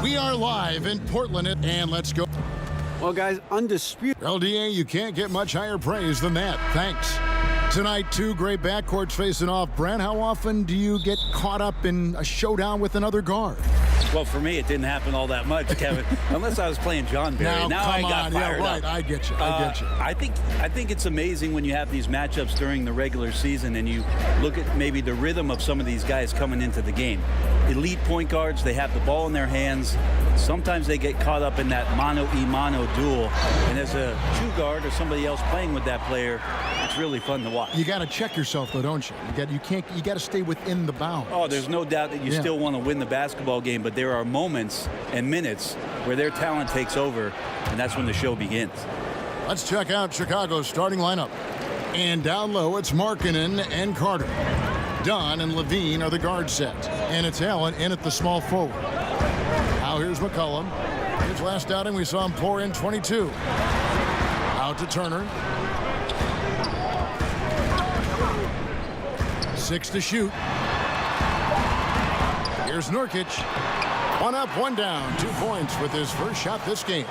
We are live in Portland, and let's go. Well, guys, undisputed. LDA, you can't get much higher praise than that. Thanks. Tonight, two great backcourts facing off. Brent, how often do you get caught up in a showdown with another guard? Well, for me, it didn't happen all that much, Kevin, unless I was playing John Barry. Now I come got on. fired Yeah, right. up. I get you. I think it's amazing when you have these matchups during the regular season and you look at maybe the rhythm of some of these guys coming into the game. Elite point guards, they have the ball in their hands. Sometimes they get caught up in that mano-a-mano duel. And as a two guard or somebody else playing with that player, it's really fun to watch. You got to check yourself, though, don't you? You got to stay within the bounds. Oh, there's no doubt that you still want to win the basketball game, but there are moments and minutes where their talent takes over, and that's when the show begins. Let's check out Chicago's starting lineup. And down low, it's Markkanen and Carter. Dunn and Levine are the guard set. And it's Allen in at the small forward. Now here's McCollum. His last outing, we saw him pour in 22. Out to Turner. 6 to shoot. Here's Nurkic. One up, one down. 2 points with his first shot this game.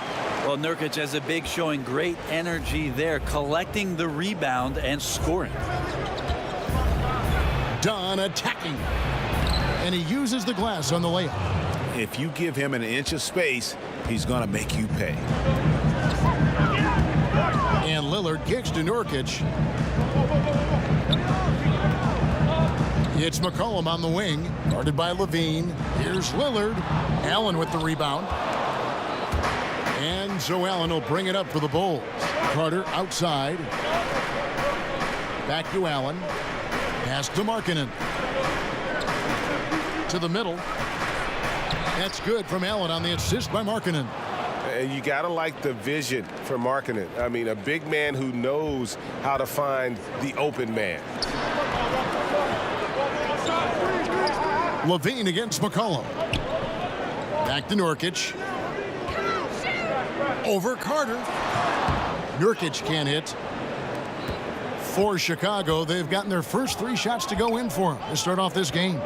Well, Nurkic has a big showing, great energy there, collecting the rebound and scoring. Dunn attacking. And he uses the glass on the layup. If you give him an inch of space, he's going to make you pay. And Lillard kicks to Nurkic. It's McCollum on the wing, guarded by Levine. Here's Lillard. Allen with the rebound. And so Allen will bring it up for the Bulls. Carter outside. Back to Allen. Pass to Markkanen. To the middle. That's good from Allen on the assist by Markkanen. And you got to like the vision for Markkanen. I mean, a big man who knows how to find the open man. Levine against McCollum. Back to Nurkic. Over Carter. Nurkic can't hit. For Chicago, they've gotten their first 3 shots to go in for him to start off this game.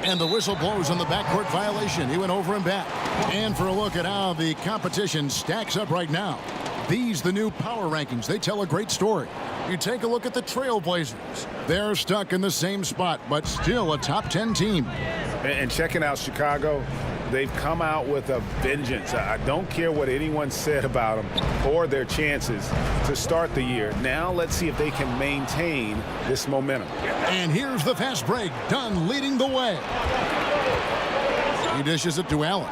And the whistle blows on the backcourt violation. He went over and back. And for a look at how the competition stacks up right now. These, the new power rankings, they tell a great story. You take a look at the Trailblazers. They're stuck in the same spot, but still a top 10 team. And checking out Chicago, they've come out with a vengeance. I don't care what anyone said about them or their chances to start the year. Now let's see if they can maintain this momentum. And here's the fast break. Dunn leading the way. He dishes it to Allen.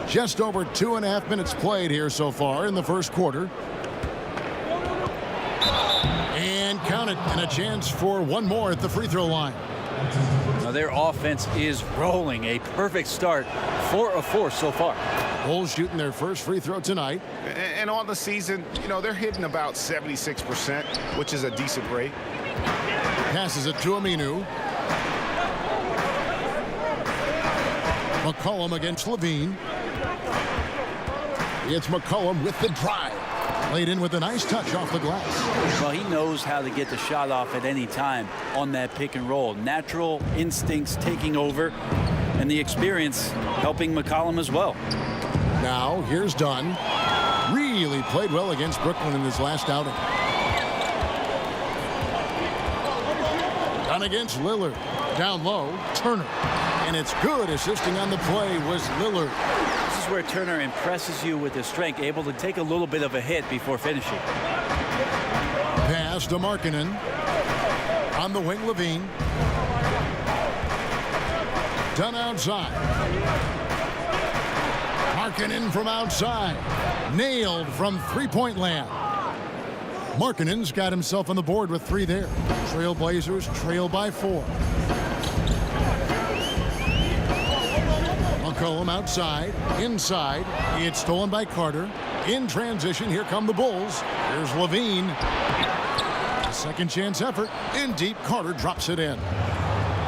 Just over 2.5 minutes played here so far in the first quarter. And count it, and a chance for one more at the free throw line. Now their offense is rolling. A perfect start, 4 of 4 so far. Bulls shooting their first free throw tonight. And on the season, you know, they're hitting about 76%, which is a decent rate. Passes it to Aminu. McCollum against Levine. It's McCollum with the drive. Laid in with a nice touch off the glass. Well, he knows how to get the shot off at any time on that pick and roll. Natural instincts taking over, and the experience helping McCollum as well. Now, here's Dunn. Really played well against Brooklyn in his last outing. Dunn against Lillard. Down low, Turner. And it's good. Assisting on the play was Lillard. This is where Turner impresses you with his strength, able to take a little bit of a hit before finishing. Pass to Markkanen. On the wing, Levine. Dunn outside. Markkanen from outside. Nailed from three-point land. Markkanen's got himself on the board with 3 there. Trailblazers trail by 4. McCollum outside, inside. It's stolen by Carter. In transition, here come the Bulls. Here's Levine. Second chance effort. In deep, Carter drops it in.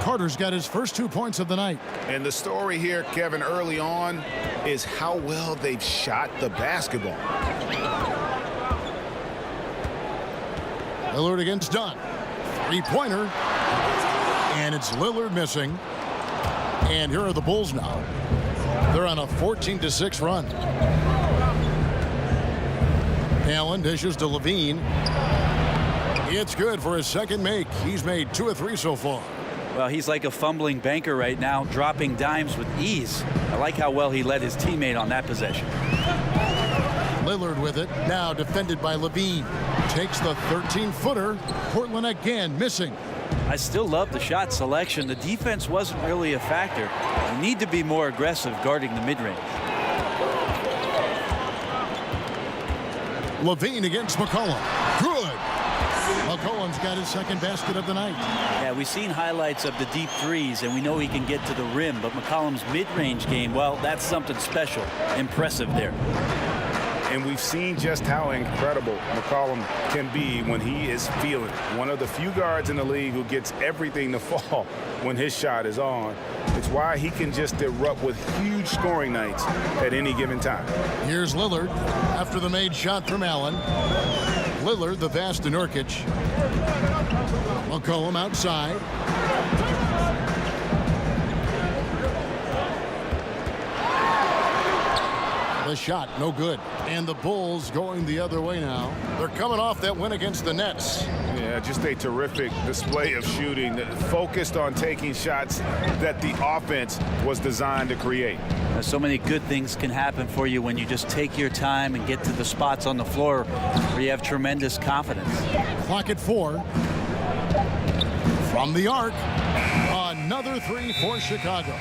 Carter's got his first 2 points of the night. And the story here, Kevin, early on is how well they've shot the basketball. Lillard against Dunn. Three-pointer. And it's Lillard missing. And here are the Bulls now. They're on a 14-6 run. Allen dishes to Levine. It's good for his second make. He's made 2 of 3 so far. Well, he's like a fumbling banker right now, dropping dimes with ease. I like how well he led his teammate on that possession. Lillard with it. Now defended by Levine. Takes the 13-footer. Portland again missing. I still love the shot selection. The defense wasn't really a factor. You need to be more aggressive guarding the mid-range. Levine against McCollum. Good. McCollum's got his second basket of the night. Yeah, we've seen highlights of the deep threes, and we know he can get to the rim, but McCollum's mid-range game, well, that's something special. Impressive there. And we've seen just how incredible McCollum can be when he is feeling it. One of the few guards in the league who gets everything to fall when his shot is on. It's why he can just erupt with huge scoring nights at any given time. Here's Lillard after the made shot from Allen. Lillard, the pass to Nurkic. McCollum outside. The shot, no good. And the Bulls going the other way now. They're coming off that win against the Nets. Yeah, just a terrific display of shooting, focused on taking shots that the offense was designed to create. So many good things can happen for you when you just take your time and get to the spots on the floor where you have tremendous confidence. Clock at 4. From the arc, another 3 for Chicago.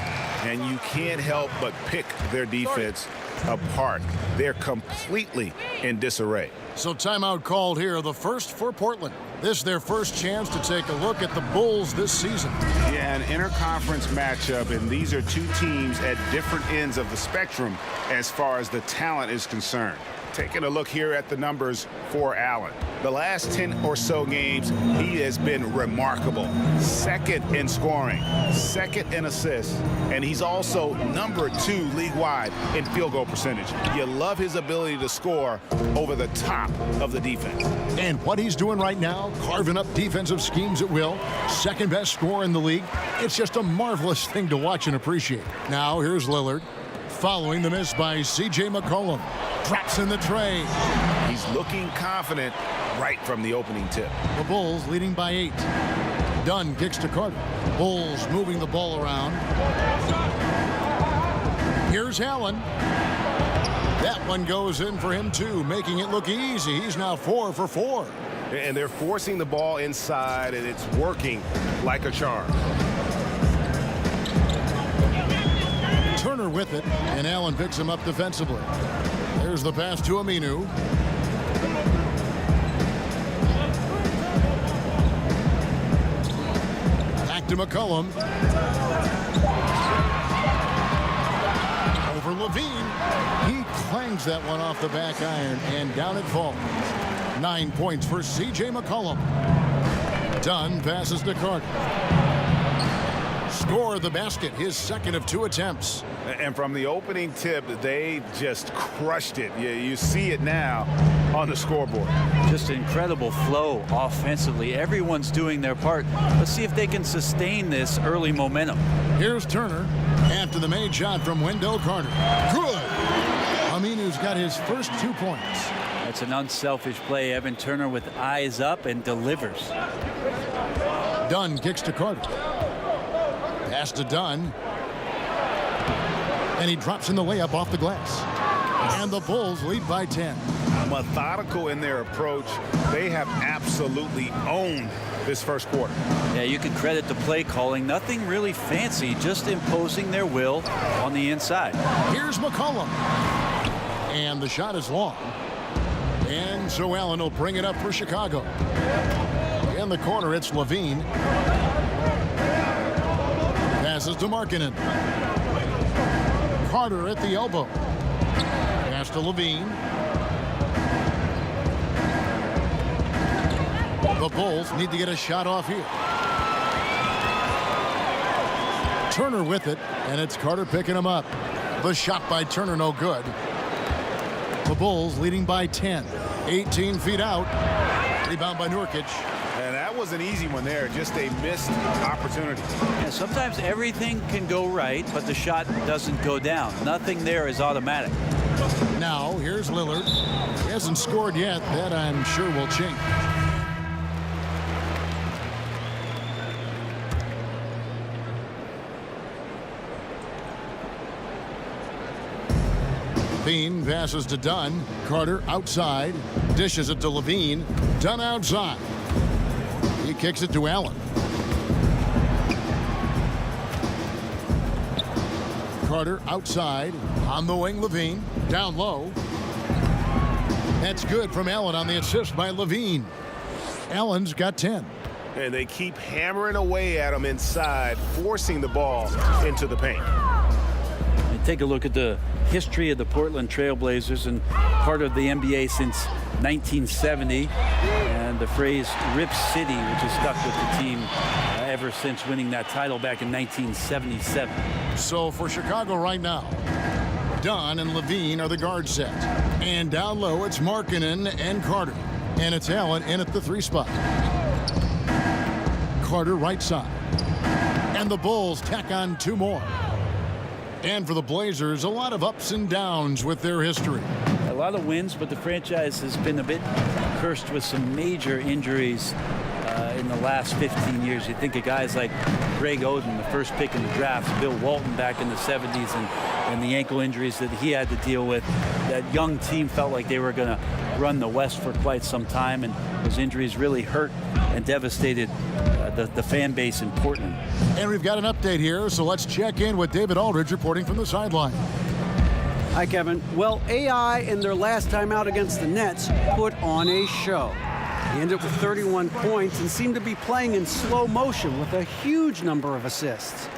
And you can't help but pick their defense apart. They're completely in disarray. So timeout called here, the first for Portland. This is their first chance to take a look at the Bulls this season. Yeah, an interconference matchup, and these are two teams at different ends of the spectrum as far as the talent is concerned. Taking a look here at the numbers for Allen. The last 10 or so games, he has been remarkable. Second in scoring, second in assists, and he's also number 2 league-wide in field goal percentage. You love his ability to score over the top of the defense. And what he's doing right now, carving up defensive schemes at will, second best scorer in the league. It's just a marvelous thing to watch and appreciate. Now here's Lillard, following the miss by C.J. McCollum. Drops in the tray. He's looking confident right from the opening tip. The Bulls leading by 8. Dunn kicks to Carter. Bulls moving the ball around. Here's Allen. That one goes in for him too, making it look easy. He's now 4 for 4. And they're forcing the ball inside, and it's working like a charm. Turner with it, and Allen picks him up defensively. There's the pass to Aminu. Back to McCollum. Over Levine. He clangs that one off the back iron, and down it falls. 9 points for C.J. McCollum. Dunn passes to Carter. Score the basket, his second of 2 attempts. And from the opening tip, they just crushed it. You see it now on the scoreboard. Just incredible flow offensively. Everyone's doing their part. Let's see if they can sustain this early momentum. Here's Turner after the made shot from Wendell Carter. Good. Aminu's got his first 2 points. That's an unselfish play. Evan Turner with eyes up and delivers. Dunn kicks to Carter. Pass to Dunn. And he drops in the layup off the glass. And the Bulls lead by 10. Methodical in their approach. They have absolutely owned this first quarter. Yeah, you can credit the play calling. Nothing really fancy, just imposing their will on the inside. Here's McCollum. And the shot is long. And so Allen will bring it up for Chicago. In the corner, it's Levine. Passes to Markkanen. Carter at the elbow. Pass to Levine. The Bulls need to get a shot off here. Turner with it, and it's Carter picking him up. The shot by Turner, no good. The Bulls leading by 10. 18 feet out. Rebound by Nurkic. And that was an easy one there, just a missed opportunity. And sometimes everything can go right, but the shot doesn't go down. Nothing there is automatic. Now, here's Lillard. He hasn't scored yet. That, I'm sure, will change. Levine passes to Dunn. Carter outside. Dishes it to Levine. Dunn outside. He kicks it to Allen. Carter outside. On the wing, Levine. Down low. That's good from Allen on the assist by Levine. Allen's got 10. And they keep hammering away at him inside, forcing the ball into the paint. And take a look at the history of the Portland Trailblazers, and part of the NBA since 1970, and the phrase Rip City, which has stuck with the team ever since winning that title back in 1977. So for Chicago right now, Dunn and Levine are the guard set. And down low, it's Markkanen and Carter. And it's Allen in at the 3 spot. Carter right side. And the Bulls tack on 2 more. And for the Blazers, a lot of ups and downs with their history. A lot of wins, but the franchise has been a bit cursed with some major injuries in the last 15 years. You think of guys like Greg Oden, the first pick in the draft, Bill Walton back in the 70s, and the ankle injuries that he had to deal with. That young team felt like they were going to run the West for quite some time, and those injuries really hurt and devastated the fan base in Portland. And we've got an update here, so let's check in with David Aldridge reporting from the sideline. Hi, Kevin. Well, AI in their last time out against the Nets put on a show. He ended up with 31 points and seemed to be playing in slow motion with a huge number of assists.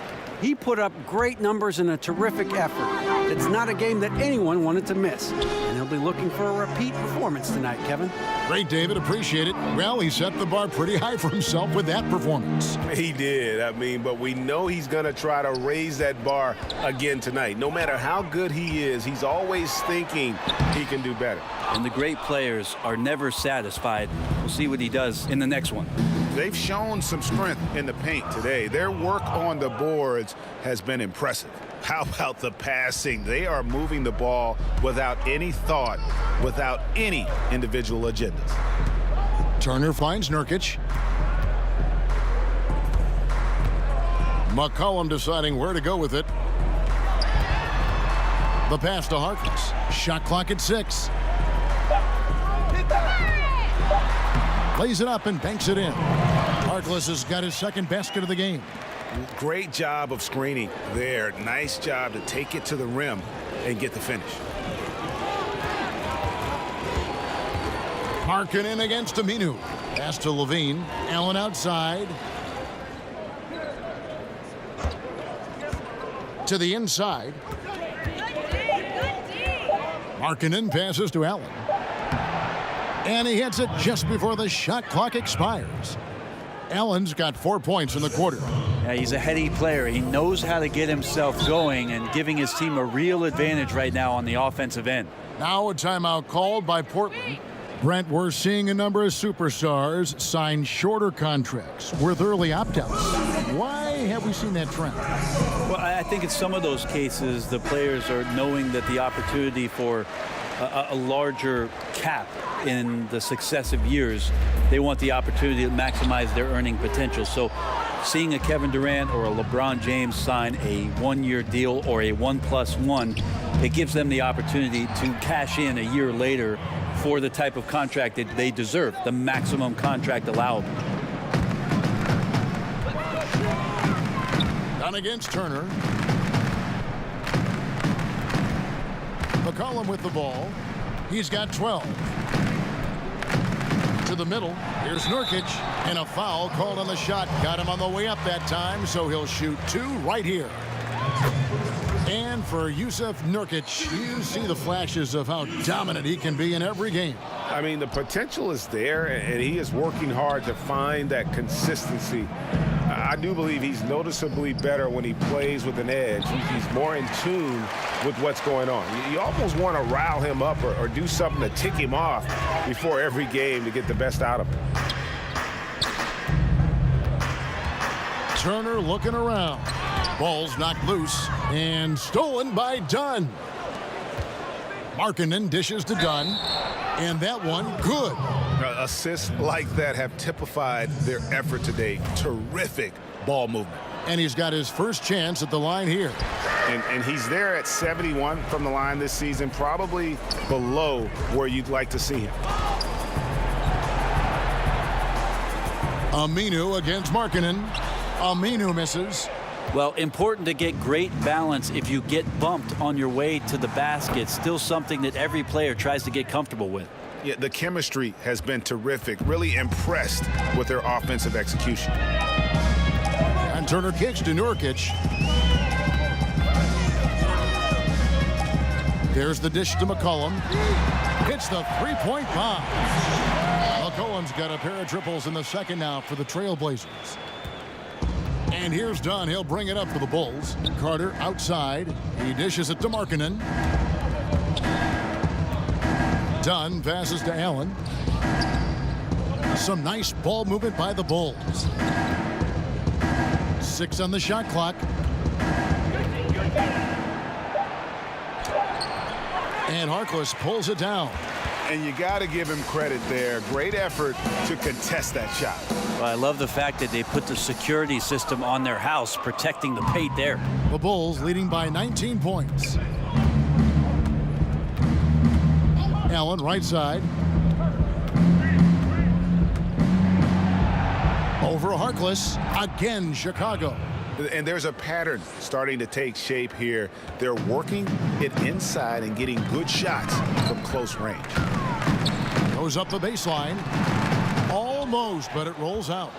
He put up great numbers in a terrific effort. It's not a game that anyone wanted to miss. And he'll be looking for a repeat performance tonight, Kevin. Great, David. Appreciate it. Well, he set the bar pretty high for himself with that performance. He did. I mean, but we know he's going to try to raise that bar again tonight. No matter how good he is, he's always thinking he can do better. And the great players are never satisfied. We'll see what he does in the next one. They've shown some strength in the paint today. Their work on the boards has been impressive. How about the passing? They are moving the ball without any thought, without any individual agendas. Turner finds Nurkic. McCollum deciding where to go with it. The pass to Harkless. Shot clock at 6. Lays it up and banks it in. Harkless has got his second basket of the game. Great job of screening there. Nice job to take it to the rim and get the finish. Markkanen against Aminu. Pass to Levine. Allen outside. To the inside. Markkanen passes to Allen. And he hits it just before the shot clock expires. Allen's got 4 points in the quarter. Yeah, he's a heady player. He knows how to get himself going and giving his team a real advantage right now on the offensive end. Now a timeout called by Portland. Brent, we're seeing a number of superstars sign shorter contracts with early opt-outs. Why have we seen that trend? Well, I think in some of those cases, the players are knowing that the opportunity for a larger cap in the successive years, they want the opportunity to maximize their earning potential. So seeing a Kevin Durant or a LeBron James sign a one-year deal or a 1+1, it gives them the opportunity to cash in a year later for the type of contract that they deserve, the maximum contract allowable. Down against Turner. McCollum with the ball. He's got 12. To the middle. Here's Nurkic. And a foul called on the shot. Got him on the way up that time, so he'll shoot 2 right here. And for Jusuf Nurkic, you see the flashes of how dominant he can be in every game. I mean, the potential is there, and he is working hard to find that consistency. I do believe he's noticeably better when he plays with an edge. He's more in tune with what's going on. You almost want to rile him up or do something to tick him off before every game to get the best out of him. Turner looking around. Ball's knocked loose and stolen by Dunn. Markkanen dishes to Dunn, and that one good. Assists like that have typified their effort today. Terrific ball movement. And he's got his first chance at the line here. And he's there at 71 from the line this season, probably below where you'd like to see him. Aminu against Markkanen. Aminu misses. Well, important to get great balance if you get bumped on your way to the basket. Still something that every player tries to get comfortable with. Yeah, the chemistry has been terrific. Really impressed with their offensive execution. And Turner kicks to Nurkic. There's the dish to McCollum. Hits the three-point bomb. McCollum's got a pair of triples in the second now for the Trailblazers. And here's Dunn. He'll bring it up for the Bulls. Carter outside. He dishes it to Markkanen. Dunn passes to Allen. Some nice ball movement by the Bulls. 6 on the shot clock. And Harkless pulls it down. And you got to give him credit there. Great effort to contest that shot. Well, I love the fact that they put the security system on their house, protecting the paint there. The Bulls leading by 19 points. Allen right side. Over Harkless. Again, Chicago. And there's a pattern starting to take shape here. They're working it inside and getting good shots from close range. Goes up the baseline. Almost, but it rolls out.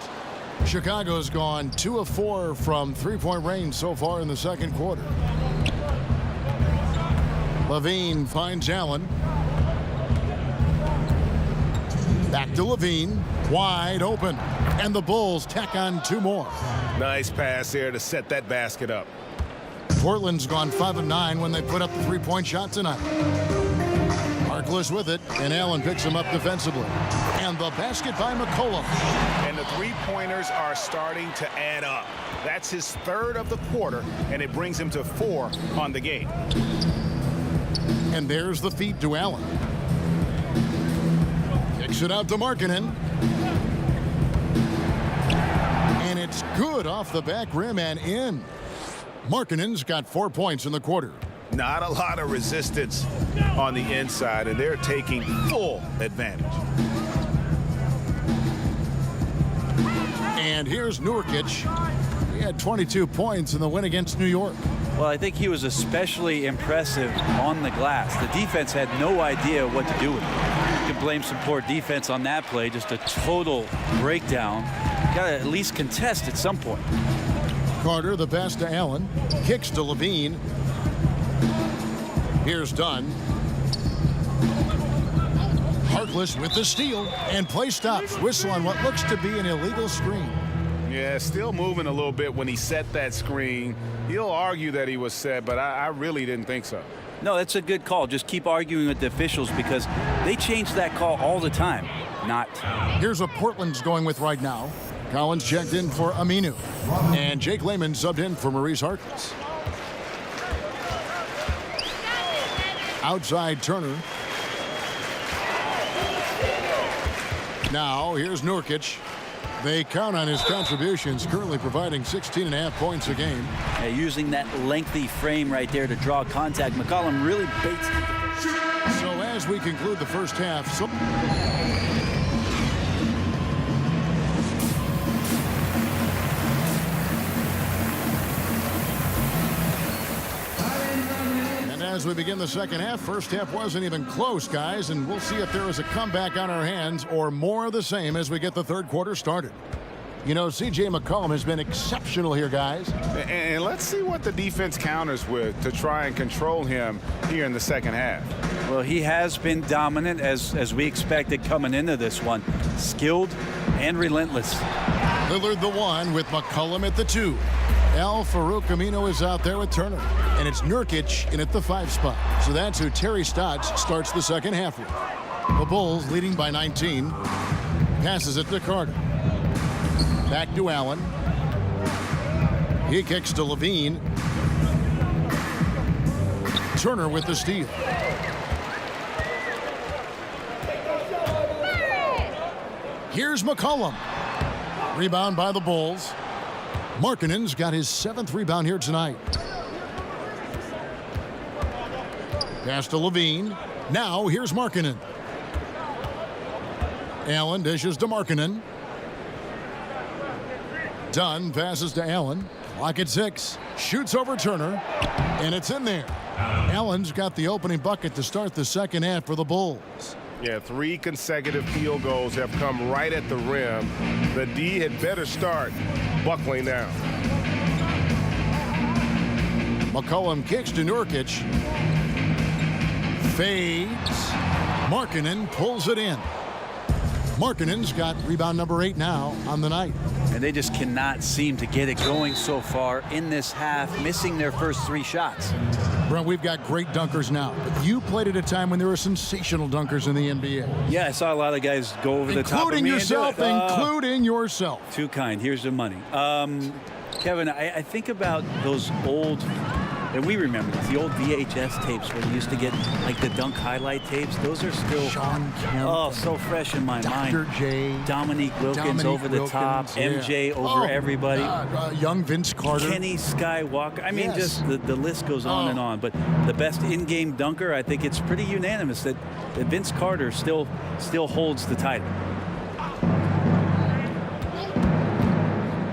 Chicago's gone 2 of 4 from three-point range so far in the second quarter. Levine finds Allen. Back to Levine. Wide open. And the Bulls tack on 2 more. Nice pass there to set that basket up. Portland's gone 5 of 9 when they put up the three-point shot tonight. Harkless with it, and Allen picks him up defensively. And the basket by McCollum. And the three-pointers are starting to add up. That's his 3rd of the quarter, and it brings him to 4 on the game. And there's the feed to Allen. Kicks it out to Markkanen. And it's good off the back rim and in. Markkanen's got 4 points in the quarter. Not a lot of resistance on the inside, and they're taking full advantage. And here's Nurkic. He had 22 points in the win against New York. Well, I think he was especially impressive on the glass. The defense had no idea what to do with it. You can blame some poor defense on that play, just a total breakdown. Got to at least contest at some point. Carter, the pass to Allen. Kicks to Levine. Here's Dunn. Harkless with the steal, and play stops. Whistle on what looks to be an illegal screen. Yeah, still moving a little bit when he set that screen. He'll argue that he was set, but I really didn't think so. No, that's a good call. Just keep arguing with the officials because they change that call all the time. Not. Here's what Portland's going with right now. Collins checked in for Aminu. And Jake Layman subbed in for Maurice Harkless. Outside Turner. Now here's Nurkic. They count on his contributions, currently providing 16.5 points a game. Using that lengthy frame right there to draw contact, McCollum really baits. So as we conclude the first half, as we begin the second half, first half wasn't even close, guys, and we'll see if there is a comeback on our hands or more of the same as we get the third quarter started. You know, C.J. McCollum has been exceptional here, guys. And let's see what the defense counters with to try and control him here in the second half. Well, he has been dominant as we expected coming into this one. Skilled and relentless. Lillard the 1 with McCollum at the 2. Al-Farouq Aminu is out there with Turner. And it's Nurkic in at the 5 spot. So that's who Terry Stotts starts the second half with. The Bulls leading by 19. Passes it to Carter. Back to Allen. He kicks to Levine. Turner with the steal. Here's McCollum. Rebound by the Bulls. Markkanen's got his 7th rebound here tonight. Pass to Levine. Now here's Markkanen. Allen dishes to Markkanen. Dunn passes to Allen. Clock at 6. Shoots over Turner. And it's in there. Allen's got the opening bucket to start the second half for the Bulls. Yeah, 3 consecutive field goals have come right at the rim. The D had better start buckling down. McCollum kicks to Nurkic. Fades. Markkanen pulls it in. Markkanen's got rebound number 8 now on the night. And they just cannot seem to get it going so far in this half, missing their first 3 shots. Brent, we've got great dunkers now, but you played at a time when there were sensational dunkers in the NBA. Yeah, I saw a lot of guys go over the top of me. Including yourself. Too kind. Here's the money. Kevin, I think about those old, and we remember this, the old VHS tapes where you used to get like the dunk highlight tapes. Those are still so fresh in my mind. Dr. J. Dominique Wilkins over the top. MJ over everybody. Young Vince Carter. Kenny Skywalker. I mean, just the list goes on and on. But the best in-game dunker, I think it's pretty unanimous that Vince Carter still holds the title.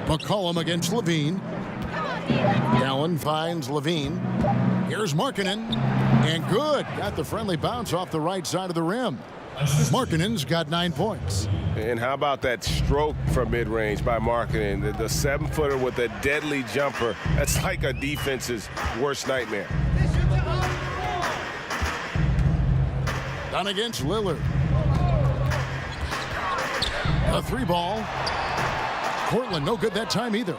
McCollum against Levine. Allen finds Levine. Here's Markkanen. And good. Got the friendly bounce off the right side of the rim. Markkanen's got 9 points. And how about that stroke from mid-range by Markkanen? The 7-footer with a deadly jumper. That's like a defense's worst nightmare. Done against Lillard. A 3-ball. Portland no good that time either.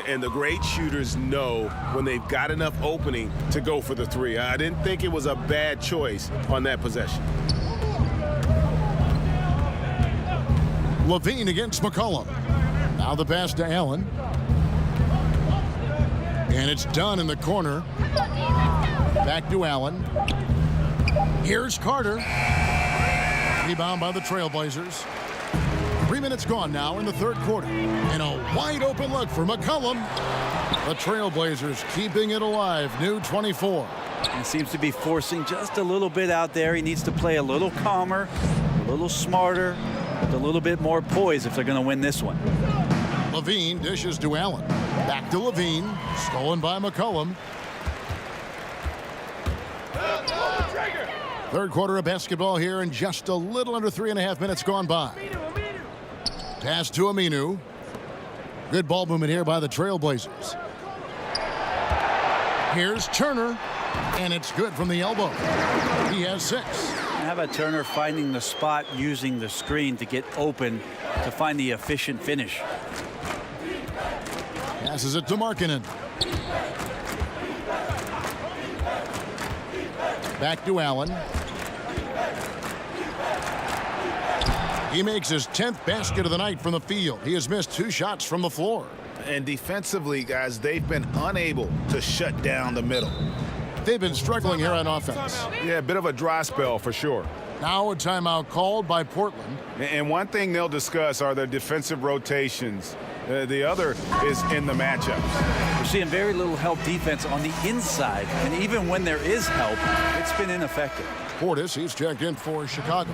And the great shooters know when they've got enough opening to go for the 3. I didn't think it was a bad choice on that possession. Levine against McCollum. Now the pass to Allen. And it's done in the corner. Back to Allen. Here's Carter. Rebound by the Trailblazers. 3 minutes gone now in the third quarter. And a wide open look for McCollum. The Trailblazers keeping it alive. New 24. He seems to be forcing just a little bit out there. He needs to play a little calmer, a little smarter, with a little bit more poise if they're going to win this one. Levine dishes to Allen. Back to Levine. Stolen by McCollum. Third quarter of basketball here, and just a little under 3.5 minutes gone by. Pass to Aminu. Good ball movement here by the Trailblazers. Here's Turner, and it's good from the elbow. He has 6. How about Turner finding the spot, using the screen to get open to find the efficient finish? Passes it to Markkanen. Back to Allen. He makes his 10th basket of the night from the field. He has missed 2 shots from the floor. And defensively, guys, they've been unable to shut down the middle. They've been struggling here on offense. Yeah, a bit of a dry spell for sure. Now a timeout called by Portland. And one thing they'll discuss are their defensive rotations. The other is in the matchups. We're seeing very little help defense on the inside. And even when there is help, it's been ineffective. Portis, he's checked in for Chicago.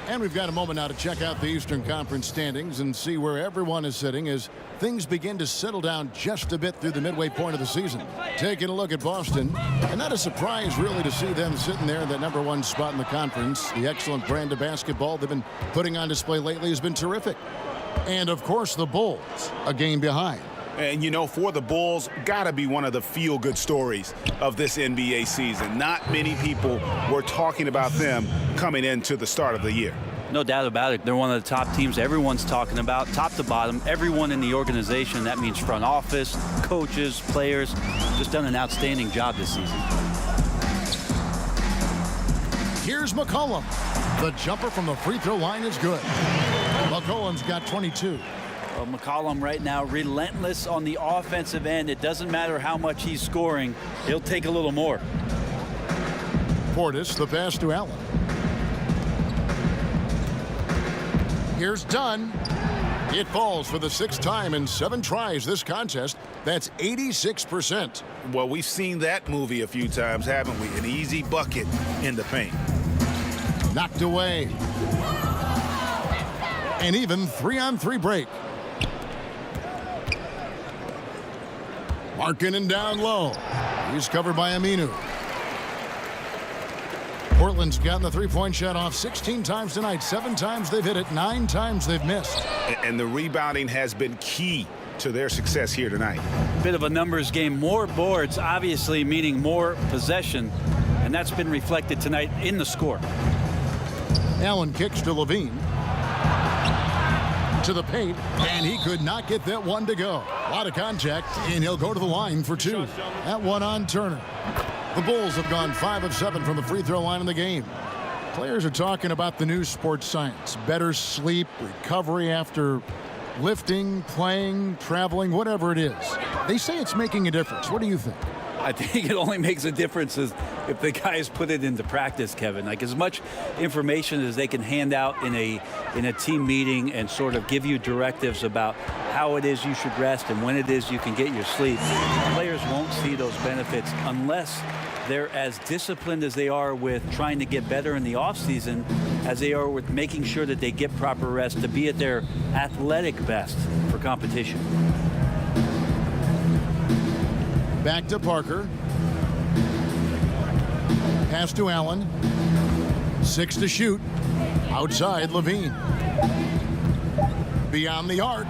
And we've got a moment now to check out the Eastern Conference standings and see where everyone is sitting as things begin to settle down just a bit through the midway point of the season. Taking a look at Boston, and not a surprise really to see them sitting there in that #1 spot in the conference. The excellent brand of basketball they've been putting on display lately has been terrific. And of course the Bulls, a game behind. And you know, for the Bulls, gotta be one of the feel-good stories of this NBA season. Not many people were talking about them coming into the start of the year. No doubt about it. They're one of the top teams everyone's talking about, top to bottom. Everyone in the organization, that means front office, coaches, players, just done an outstanding job this season. Here's McCollum. The jumper from the free throw line is good. McCollum's got 22. McCollum right now relentless on the offensive end. It doesn't matter how much he's scoring. He'll take a little more. Portis, the pass to Allen. Here's Dunn. It falls for the 6th time in 7 tries this contest. That's 86%. Well, we've seen that movie a few times, haven't we? An easy bucket in the paint. Knocked away. An even 3-on-3 break. Markkanen down low. He's covered by Aminu. Portland's gotten the three-point shot off 16 times tonight. 7 times they've hit it, 9 times they've missed. And the rebounding has been key to their success here tonight. Bit of a numbers game. More boards, obviously, meaning more possession. And that's been reflected tonight in the score. Allen kicks to Levine. To the paint, and he could not get that one to go. A lot of contact, and he'll go to the line for 2. That one on Turner. The Bulls have gone 5 of 7 from the free throw line in the game. Players are talking about the new sports science. Better sleep, recovery after lifting, playing, traveling, whatever it is. They say it's making a difference. What do you think? I think it only makes a difference if the guys put it into practice, Kevin. Like as much information as they can hand out in a team meeting and sort of give you directives about how it is you should rest and when it is you can get your sleep. Players won't see those benefits unless they're as disciplined as they are with trying to get better in the offseason as they are with making sure that they get proper rest to be at their athletic best for competition. Back to Parker. Pass to Allen. 6 to shoot. Outside Levine. Beyond the arc.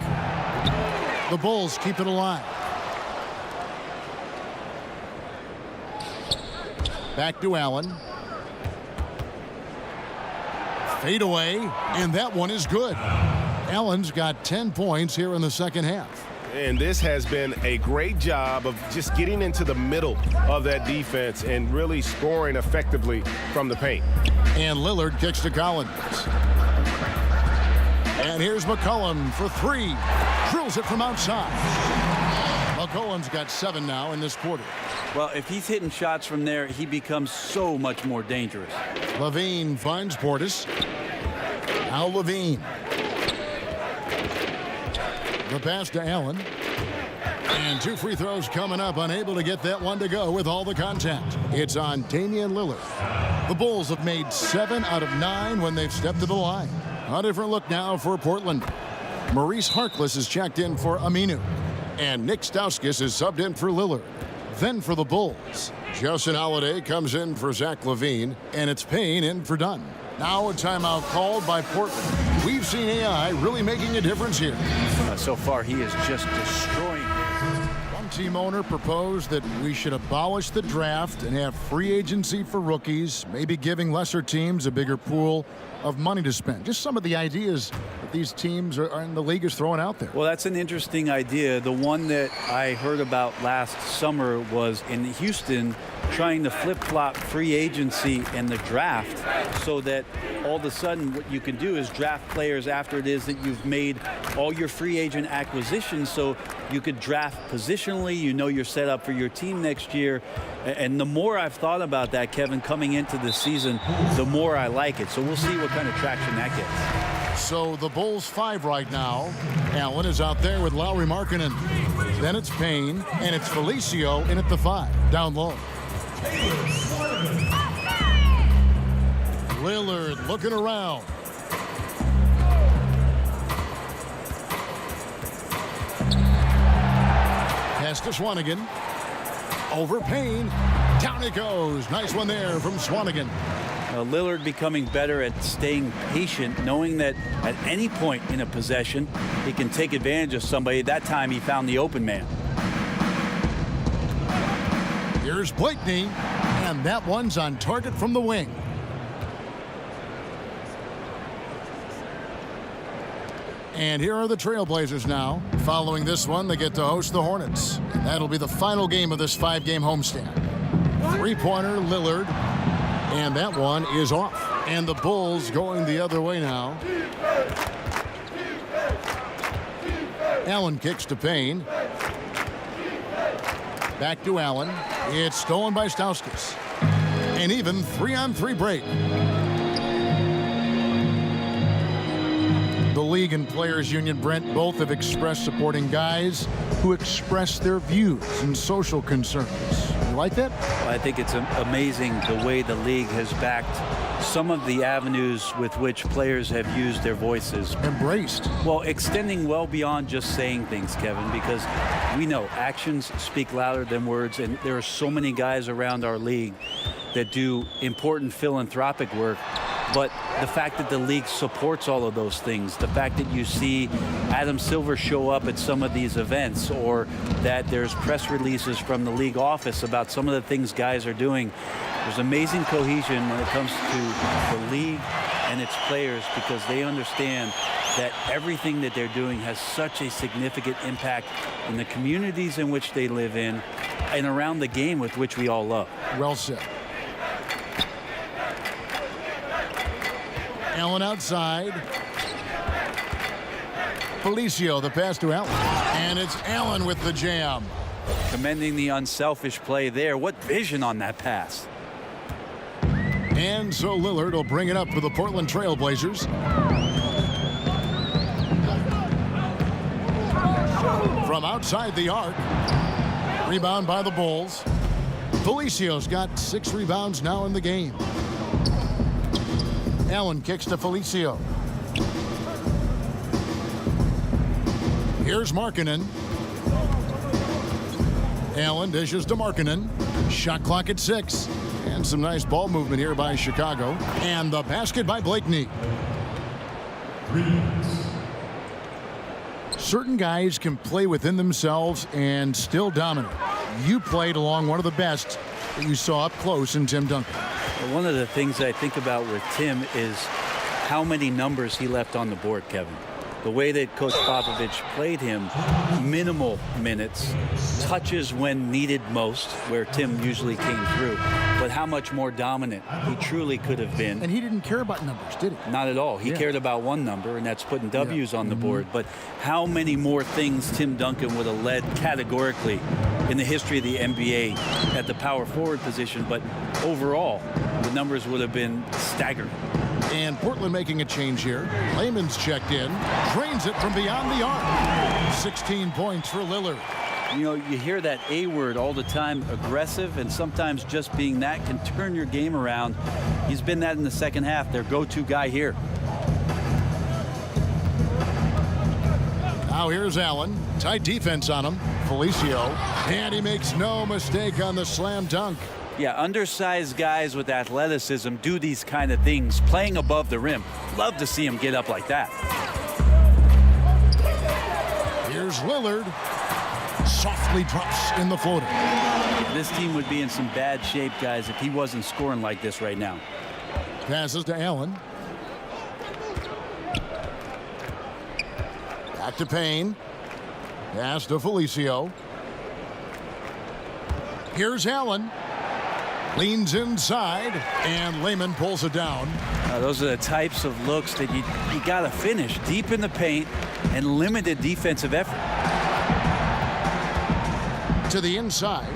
The Bulls keep it alive. Back to Allen. Fade away, and that one is good. Allen's got 10 points here in the second half. And this has been a great job of just getting into the middle of that defense and really scoring effectively from the paint. And Lillard kicks to Collins. And here's McCollum for 3. Drills it from outside. McCollum's got 7 now in this quarter. Well, if he's hitting shots from there, he becomes so much more dangerous. Levine finds Portis. Now Levine. The pass to Allen. And 2 free throws coming up. Unable to get that one to go with all the contact. It's on Damian Lillard. The Bulls have made 7 out of 9 when they've stepped to the line. A different look now for Portland. Maurice Harkless is checked in for Aminu. And Nick Stauskas is subbed in for Lillard. Then for the Bulls, Justin Holiday comes in for Zach LaVine. And it's Payne in for Dunn. Now a timeout called by Portland. We've seen AI really making a difference here. So far, he is just destroying. One team owner proposed that we should abolish the draft and have free agency for rookies, maybe giving lesser teams a bigger pool of money to spend. Just some of the ideas that these teams are in the league is throwing out there. Well, that's an interesting idea. The one that I heard about last summer was in Houston trying to flip-flop free agency and the draft so that all of a sudden what you can do is draft players after it is that you've made all your free agent acquisitions so you could draft positionally. You know you're set up for your team next year. And the more I've thought about that, Kevin, coming into this season, the more I like it. So we'll see what kind of traction that gets. So the Bulls 5 right now. Allen is out there with Lauri Markkanen. Then it's Payne, and it's Felicio in at the 5, down low. Lillard looking around. Pass to Swanigan. Over Payne. Down it goes. Nice one there from Swanigan. Lillard becoming better at staying patient, knowing that at any point in a possession, he can take advantage of somebody. That time he found the open man. Here's Blakeney, and that one's on target from the wing. And here are the Trailblazers now. Following this one, they get to host the Hornets. And that'll be the final game of this 5-game homestand. 3-pointer, Lillard. And that one is off. And the Bulls going the other way now. Allen kicks to Payne. Back to Allen. It's stolen by Stauskas. An even 3-on-3 break. The league and players union, Brent, both have expressed supporting guys who express their views and social concerns. You like that? I think it's amazing the way the league has backed some of the avenues with which players have used their voices. Embraced. Well, extending well beyond just saying things, Kevin, because we know actions speak louder than words, and there are so many guys around our league that do important philanthropic work. But the fact that the league supports all of those things, the fact that you see Adam Silver show up at some of these events, or that there's press releases from the league office about some of the things guys are doing, there's amazing cohesion when it comes to the league and its players, because they understand that everything that they're doing has such a significant impact in the communities in which they live in and around the game with which we all love. Well said. Allen outside. Felicio, the pass to Allen. And it's Allen with the jam. Commending the unselfish play there. What vision on that pass. And so Lillard will bring it up for the Portland Trail Blazers. From outside the arc. Rebound by the Bulls. Felicio's got 6 rebounds now in the game. Allen kicks to Felicio. Here's Markkanen. Allen dishes to Markkanen. Shot clock at 6. And some nice ball movement here by Chicago. And the basket by Blakeney. Certain guys can play within themselves and still dominate. You played along one of the best that you saw up close in Tim Duncan. One of the things I think about with Tim is how many numbers he left on the board, Kevin. The way that Coach Popovich played him, minimal minutes, touches when needed most, where Tim usually came through, but how much more dominant he truly could have been. And he didn't care about numbers, did he? Not at all. He cared about one number, and that's putting W's on the board. But how many more things Tim Duncan would have led categorically in the history of the NBA at the power forward position, but overall, the numbers would have been staggering. And Portland making a change here. Layman's checked in. Drains it from beyond the arc. 16 points for Lillard. You know, you hear that A word all the time, aggressive, and sometimes just being that can turn your game around. He's been that in the second half, their go-to guy here. Now here's Allen. Tight defense on him. Felicio. And he makes no mistake on the slam dunk. Yeah, undersized guys with athleticism do these kind of things, playing above the rim. Love to see him get up like that. Here's Lillard. Softly drops in the floater. This team would be in some bad shape, guys, if he wasn't scoring like this right now. Passes to Allen. Back to Payne. Pass to Felicio. Here's Allen. Leans inside, and Layman pulls it down. Those are the types of looks that you got to finish deep in the paint and limited defensive effort. To the inside,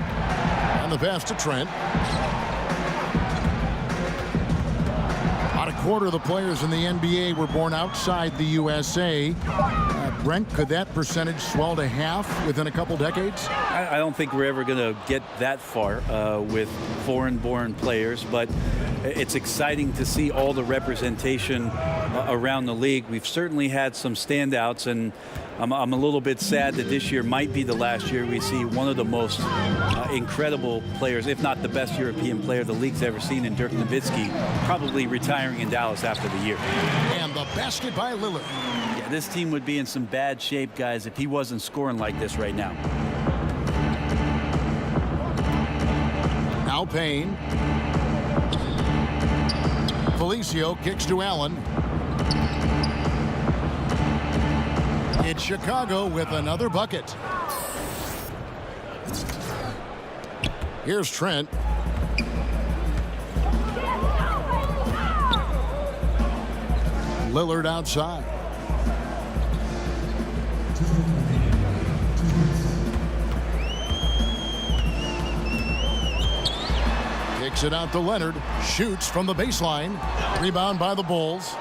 and the pass to Trent. About a quarter of the players in the NBA were born outside the USA. Brent, could that percentage swell to half within a couple decades? I don't think we're ever going to get that far with foreign-born players, but it's exciting to see all the representation around the league. We've certainly had some standouts, and I'm a little bit sad that this year might be the last year we see one of the most incredible players, if not the best European player the league's ever seen, in Dirk Nowitzki, probably retiring in Dallas after the year. And the basket by Lillard. Yeah, this team would be in some bad shape, guys, if he wasn't scoring like this right now. Now Payne. Felicio kicks to Allen. It's Chicago with another bucket. Here's Trent. Lillard outside. Kicks it out to Leonard. Shoots from the baseline. Rebound by the Bulls.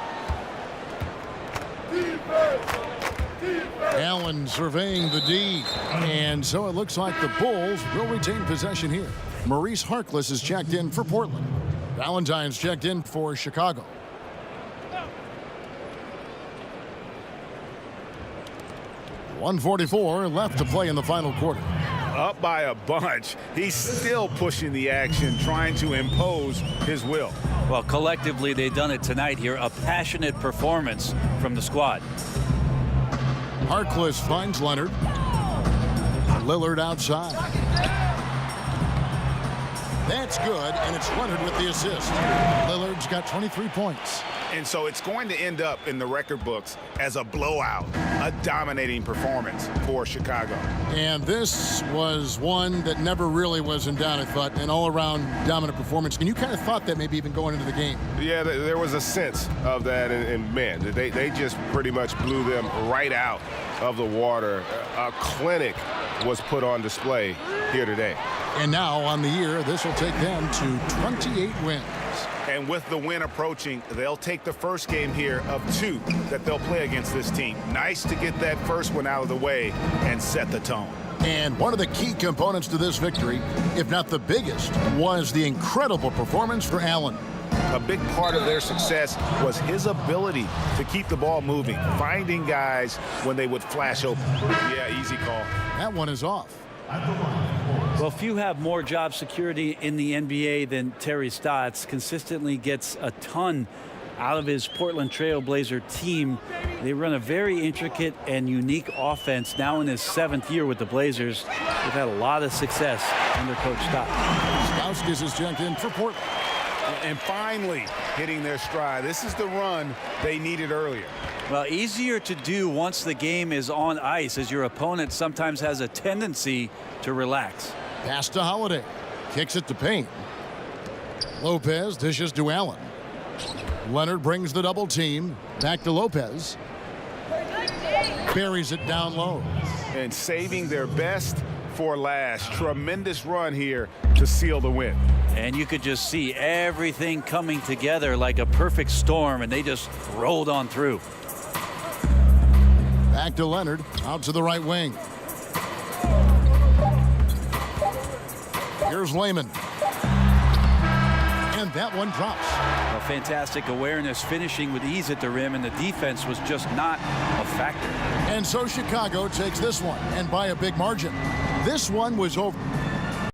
Allen surveying the D. And so it looks like the Bulls will retain possession here. Maurice Harkless is checked in for Portland. Valentine's checked in for Chicago. .144 left to play in the final quarter. Up by a bunch. He's still pushing the action, trying to impose his will. Well, collectively, they've done it tonight here. A passionate performance from the squad. Harkless finds Leonard. Lillard outside. That's good, and it's Leonard with the assist. Lillard's got 23 points. And so it's going to end up in the record books as a blowout, a dominating performance for Chicago. And this was one that never really was in doubt, I thought, an all-around dominant performance. And you kind of thought that maybe even going into the game. Yeah, there was a sense of that, and man, they just pretty much blew them right out of the water. A clinic was put on display here today. And now on the year, this will take them to 28 wins. And with the win approaching, they'll take the first game here of 2 that they'll play against this team. Nice to get that first one out of the way and set the tone. And one of the key components to this victory, if not the biggest, was the incredible performance for Allen. A big part of their success was his ability to keep the ball moving, finding guys when they would flash open. Yeah, easy call. That one is off. Well, few have more job security in the NBA than Terry Stotts. Consistently gets a ton out of his Portland Trailblazer team. They run a very intricate and unique offense now in his 7th year with the Blazers. They've had a lot of success under Coach Stotts. Stauskas is checked in for Portland. And finally hitting their stride. This is the run they needed earlier. Well, easier to do once the game is on ice, as your opponent sometimes has a tendency to relax. Pass to Holiday. Kicks it to Payne. Lopez dishes to Allen. Leonard brings the double team. Back to Lopez. Buries it down low. And saving their best for last. Tremendous run here to seal the win. And you could just see everything coming together like a perfect storm, and they just rolled on through. Back to Leonard. Out to the right wing. Here's Layman. And that one drops. A fantastic awareness, finishing with ease at the rim, and the defense was just not a factor. And so Chicago takes this one, and by a big margin. This one was over.